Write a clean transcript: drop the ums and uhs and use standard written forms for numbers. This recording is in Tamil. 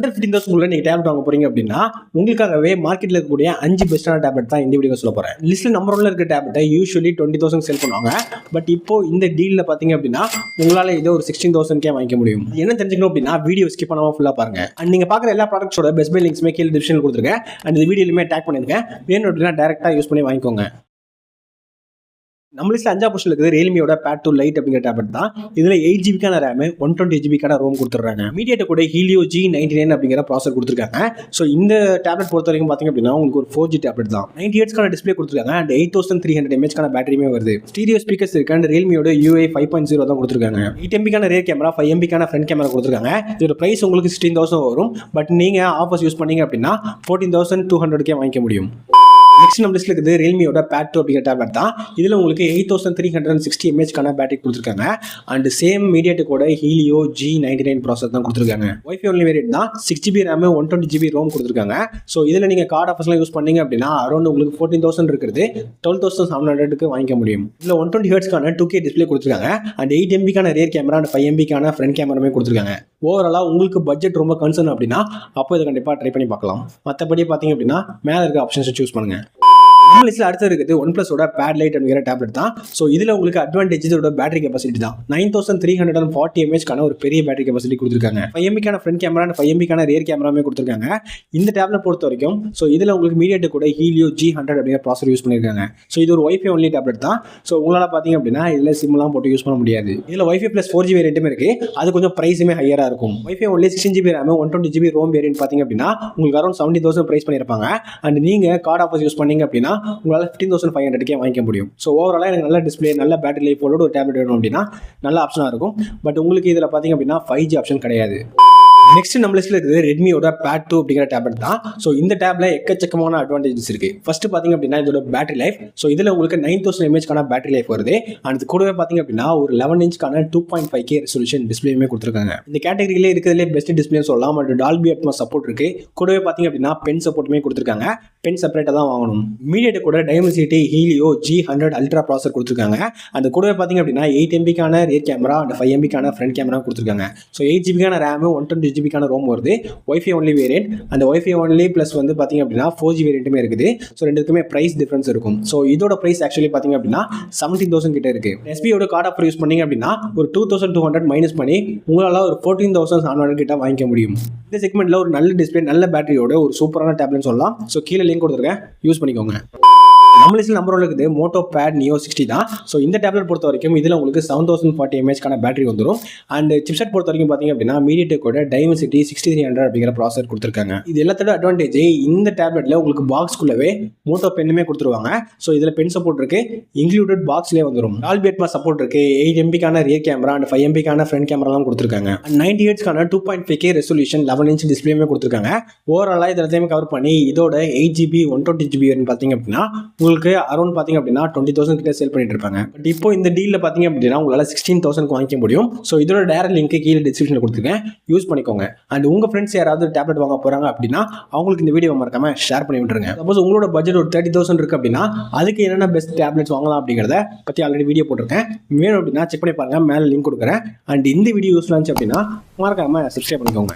15,000 நீங்க டேப்லெட் வாங்க போறீங்க அப்படின்னா உங்களுக்காகவே மார்க்கெட்ல இருக்கக்கூடிய 5 பெஸ்டான டேப்லெட் தான் இந்த வீடியோ சொல்ல போறேன். லிஸ்ட்ல நம்பர் 1ல இருக்க டேப்லெட்டை யூசுவலி 20,000 செல் பண்ணுவாங்க. பட் இப்போ இந்த டீல்ல பாத்தீங்க அப்படின்னா உங்களால இதை ஒரு 16,000 வாங்கிக்க முடியும். என்ன தெரிஞ்சுக்கணும் அப்படின்னா வீடியோ ஸ்கிப் பண்ணாம ஃபுல்லா பாருங்க. அண்ட் நீங்க பாக்குற எல்லா ப்ராடக்ட்ஸோட பெஸ்ட் பை லிங்க்ஸ்மே கீழே டிஸ்கிரிப்ஷன்ல கொடுத்துருக்கேன். அண்ட் இந்த வீடியோலயுமே டேக் பண்ணிருக்கேன். வேணும் அப்படின்னா டைரக்டா யூஸ் பண்ணி வாங்கிக்கோங்க. நம்ம லிஸ்ட்ல 5 பொசிஷன்ல இருக்குது ரியல்மியோட பேட் 2 லைட் அப்படிங்கிற டேப்லெட் தான். இதுல 8GB ரேம் 128GB ரோம் கொடுத்துறாங்க. மீடியாட்ட கூட ஹீலியோ G99 அப்படிங்கிற ப்ராசஸர் கொடுத்துருக்காங்க. ஸோ இந்த டேப்லெட் பொறுத்த வரைக்கும் பாத்தீங்க அப்படின்னா உங்களுக்கு ஒரு 4G டேப்லெட் தான். 90 Hz டிஸ்பிளே கொடுத்துருக்காங்க. அண்ட் 8300 mAh பேட்டரியுமே வருது. ஸ்டீரியோ ஸ்பீக்கர்ஸ் இருக்கு. அண்ட் ரியல்மியோட UI 5.0 தான் கொடுத்துருக்காங்க. 8MP rear camera, 5MP front camera கொடுத்துருக்காங்க. இதோட பிரைஸ் உங்களுக்கு 16,000 வரும். பட் நீங்க ஆஃபர்ஸ் யூஸ் பண்ணீங்க அப்படின்னா 14,200 வாங்கிக்க முடியும். நெக்ஸ்ட் நம்ம லிஸ்ட்ல இருக்குது ரியல்மியோட பேட் 2 அப்படிங்கிற டேப்லெட் தான். இதுல உங்களுக்கு 8360 mAh பேட்டரி கொடுத்துருக்காங்க. அண்ட் சேம் மீடியாட்டெக்கோட ஹீலியோ G99 ப்ராசஸர் தான் கொடுத்துருக்காங்க. வைஃபை ஒன்லி வேரியன்ட் தான். 6GB ரேம் 120GB ரோம் கொடுத்துருக்காங்க. ஸோ இதுல நீங்க கார்டு ஆஃபர்ஸ்லாம் யூஸ் பண்ணீங்க அப்படின்னா அரௌண்ட் உங்களுக்கு 14,000 இருக்கிறது 12,700 வாங்கிக்க முடியும். இதுல 120 Hz 2K டிஸ்பிளே கொடுத்துருக்காங்க. And 8MP rear camera and 5MP front கேமராமே கொடுத்துருக்காங்க. ஓவராலா உங்களுக்கு பட்ஜெட் ரொம்ப கன்சர்ன் அப்படின்னா அப்போ இதை கண்டிப்பா ட்ரை பண்ணி பார்க்கலாம். மற்றபடி பாத்தீங்க அப்படின்னா மேல இருக்க ஆப்ஷன்ஸை சூஸ் பண்ணுங்க. நம்ம லிஸ்ட்ல அடுத்து இருக்குது OnePlus பேட் லைட் அப்படிங்கிற டேப்லெட் தான். ஸோ இதுல உங்களுக்கு அட்வான்டேஜ் இதோட பேட்டரி கெபாசிட்டி தான். 9340 mAh ஒரு பெரிய பேட்டரி கெபாசிட்டி கொடுத்துருக்காங்க. 5MP front camera and 5MP rear கேமராமே கொடுத்துருக்காங்க. இந்த டேப்லெட் பொறுத்த வரைக்கும் ஸோ இதுல உங்களுக்கு மீடியாட்டெக் கூட ஹீலியோ G100 அப்படிங்கிற ப்ராசஸர் யூஸ் பண்ணிருக்காங்க. ஸோ இது ஒரு வைஃபை ஒன்லி டேப்லெட் தான். ஸோ உங்களால பாத்தீங்க அப்படின்னா இதுல சிம்லாம் போட்டு யூஸ் பண்ண முடியாது. இதுல வைஃபை பிளஸ் 4G வேரியன்ட்டுமே இருக்கு. அது கொஞ்சம் பிரைஸுமே ஹையரா இருக்கும். Wifi only 16GB RAM 120GB ROM variant பாத்தீங்க அப்படின்னா உங்களுக்கு அரௌண்ட் 70,000 பிரைஸ் பண்ணிருப்பாங்க. அண்ட் நீங்க கார்டு ஆஃபர்ஸ் யூஸ் பண்ணீங்க அப்படின்னா உங்களால 15,500 வாங்கிக்க முடியும். ஸோ ஓவராலா எனக்கு நல்ல டிஸ்பிளே, நல்ல பேட்டரி லைஃப் ஒரு டேப்லெட் வேணும் அப்படின்னா நல்ல ஆப்ஷனா இருக்கும். பட் உங்களுக்கு இதுல பாத்தீங்க அப்படின்னா 5G ஆப்ஷன் கிடையாது. நெக்ஸ்ட் நம்ம லிஸ்ட்ல இருக்குது ரெட்மியோட பேட் 2 அப்படிங்கிற டேப்லெட் தான். ஸோ இந்த டேப்ல எக்கச்சக்கமான அட்வான்டேஜஸ் இருக்கு. ஃபர்ஸ்ட் பாத்தீங்க அப்படின்னா இதோட பேட்டரி லைஃப். ஸோ இதுல உங்களுக்கு 9000 mAh பேட்டரி லைஃப் வருது. அண்ட் கூடவே பாத்தீங்க அப்படின்னா ஒரு 11 inch 2.5K ரெசல்யூஷன் டிஸ்பிளேயுமே கொடுத்துருக்காங்க. இந்த கேட்டகரியிலே இருக்கிறதுலே பெஸ்ட் டிஸ்பிளே சொல்லலாம். பட் டால்பி அட்மாஸ் சப்போர்ட் இருக்கு. கூடவே பாத்தீங்க அப்படின்னா பென் சப்போர்ட்டுமே கொடுத்துருக்காங்க. பென் செப்பரேட்டா தான் வாங்கணும். மீடியாட்டெக் கூட Dimensity helio G100 ultra processor கொடுத்துருக்காங்க. அந்த கூடவே பாத்தீங்க அப்படின்னா 8MP rear camera and 5MP front camera கொடுத்துருக்காங்க. So 8GB RAM 120GB ROM வருது. WiFi only variant. அந்த வைஃபை ஒன்லி பிளஸ் வந்து பாத்தீங்க அப்படின்னா 4G வேரியன்ட்டுமே இருக்குது. ஸோ ரெண்டுக்குமே பிரைஸ் டிஃபரன்ஸ் இருக்கும். ஸோ இதோட பிரைஸ் ஆக்சுவலி பாத்தீங்க அப்படின்னா 17,000 கிட்ட இருக்கு. எஸ்பியோட கார்டு ஆஃபர் யூஸ் பண்ணீங்க அப்படின்னா ஒரு 2,200 மைனஸ் பண்ணி உங்களால ஒரு 14,700 கிட்ட வாங்கிக்க முடியும். இந்த செக்மெண்ட்ல ஒரு நல்ல டிஸ்பிளே, நல்ல பேட்டரியோட ஒரு சூப்பரான டேப்லெட் சொல்லலாம். ஸோ கீழே லிங்க் கொடுத்துருக்கேன், யூஸ் பண்ணிக்கோங்க. நம்ம லிஸ்ட்ல நம்பர் 1 இருக்குது மோட்டோ பேட் நியோ 60 தான். ஸோ இந்த டேப்லெட் பொறுத்த வரைக்கும் இதுல உங்களுக்கு 7040 mAh பேட்டரி வந்துடும். அண்ட் சிப்செட் பொறுத்த வரைக்கும் பாத்தீங்க அப்படின்னா மீடியாட்டெக்கோட டைமென்சிட்டி 6300 அப்படிங்கிற ப்ராசஸர் கொடுத்துருக்காங்க. இது எல்லாத்தோட அட்வான்டேஜ் இந்த டேப்லெட்ல உங்களுக்கு பாக்ஸ்குள்ளவே மோட்டோ பென்னுமே கொடுத்துருவாங்க. ஸோ இதுல பென் சப்போர்ட் இருக்கு. இன்க்ளூடட் பாக்ஸ்லேயே வந்துடும். டால்பி அட்மாஸ் சப்போர்ட் இருக்கு. 8MP rear camera and 5MP front கேமராலாம் கொடுத்துருக்காங்க. And 90 Hz 2.5K resolution 11 inch டிஸ்பிளேமே கொடுத்துருக்காங்க. ஓவராலா இது எல்லாத்தையுமே கவர் பண்ணி இதோட 8GB 120GB பாத்தீங்க அப்படின்னா உங்களுக்கு அரௌண்ட் பாத்தீங்க அப்படின்னா 20,000 கிட்ட சேல் பண்ணிட்டு இருப்பாங்க. பட் இப்போ இந்த டீல்ல பாத்தீங்க அப்படின்னா உங்களால 16,000 வாங்கிக்க முடியும். ஸோ இதோட டைரக்ட் லிங்க் கீழே டிஸ்கிரிப்ஷன்ல கொடுத்துருக்கேன், யூஸ் பண்ணிக்கோங்க. அண்ட் உங்க ஃப்ரெண்ட்ஸ் யாராவது டேப்லெட் வாங்க போறாங்க அப்படின்னா அவங்களுக்கு இந்த வீடியோ மறக்காம ஷேர் பண்ணி விட்டுருங்க. சப்போஸ் உங்களோட பட்ஜெட் ஒரு 30,000 இருக்கு அப்படின்னா அதுக்கு என்னென்ன பெஸ்ட் டேப்லெட்ஸ் வாங்கலாம் அப்படிங்கிறத பத்தி ஆல்ரெடி வீடியோ போட்டிருக்கேன். வேணும் அப்படின்னா செக் பண்ணி பாருங்க, மேல லிங்க் கொடுக்குறேன். அண்ட் இந்த வீடியோ யூஸ்ஃபுல்லா இருந்துச்சு அப்படின்னா மறக்காம சப்ஸ்கிரைப் பண்ணிக்கோங்க.